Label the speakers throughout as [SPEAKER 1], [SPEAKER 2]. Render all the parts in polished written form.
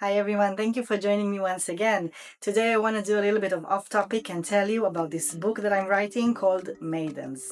[SPEAKER 1] Hi everyone, thank you for joining me once again. Today I want to do a little bit of off topic and tell you about this book that I'm writing called Maidens.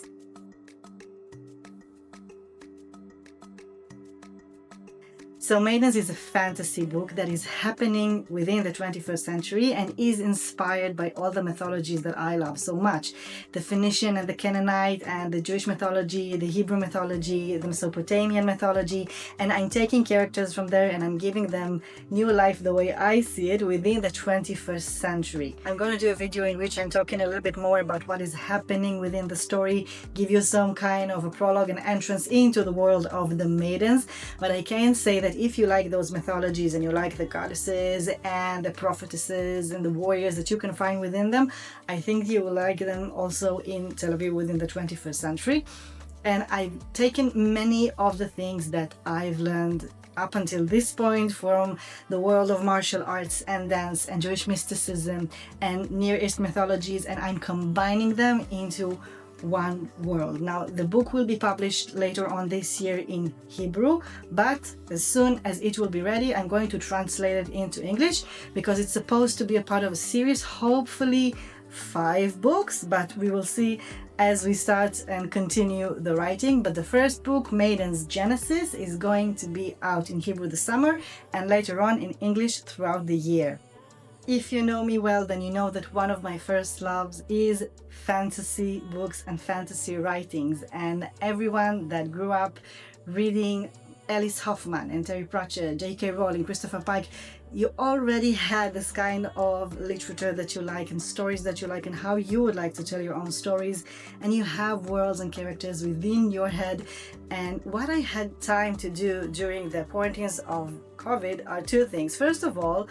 [SPEAKER 1] So Maidens is a fantasy book that is happening within the 21st century and is inspired by all the mythologies that I love so much. The Phoenician and the Canaanite and the Jewish mythology, the Hebrew mythology, the Mesopotamian mythology, and I'm taking characters from there and I'm giving them new life the way I see it within the 21st century. I'm going to do a video in which I'm talking a little bit more about what is happening within the story, give you some kind of a prologue and entrance into the world of the Maidens, but I can say that if you like those mythologies and you like the goddesses and the prophetesses and the warriors that you can find within them, I think you will like them also in Tel Aviv within the 21st century. And I've taken many of the things that I've learned up until this point from the world of martial arts and dance and Jewish mysticism and Near East mythologies, and I'm combining them into one world. Now, the book will be published later on this year in Hebrew, but as soon as it will be ready, I'm going to translate it into English because it's supposed to be a part of a series, hopefully 5 books, but we will see as we start and continue the writing. But the first book, Maidens Genesis, is going to be out in Hebrew this summer and later on in English throughout the year. If you know me well, then you know that one of my first loves is fantasy books and fantasy writings. And everyone that grew up reading Alice Hoffman and Terry Pratchett, J.K. Rowling, Christopher Pike, you already had this kind of literature that you like and stories that you like and how you would like to tell your own stories. And you have worlds and characters within your head. And what I had time to do during the quarantines of COVID are 2 things. First of all,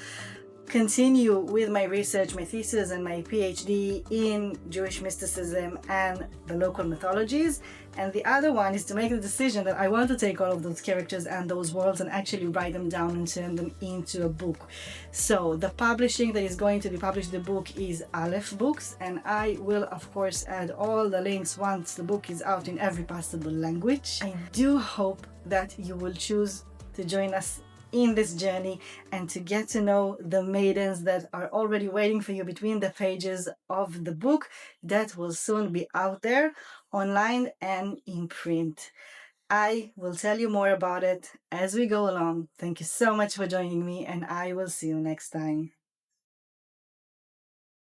[SPEAKER 1] continue with my research, my thesis and my PhD in Jewish mysticism and the local mythologies. And the other one is to make the decision that I want to take all of those characters and those worlds and actually write them down and turn them into a book. So the publishing that is going to be published, the book is Alef Books, and I will of course add all the links once the book is out in every possible language. I do hope that you will choose to join us in this journey and to get to know the maidens that are already waiting for you between the pages of the book that will soon be out there online and in print. I will tell you more about it as we go along. Thank you so much for joining me, and I will see you next time.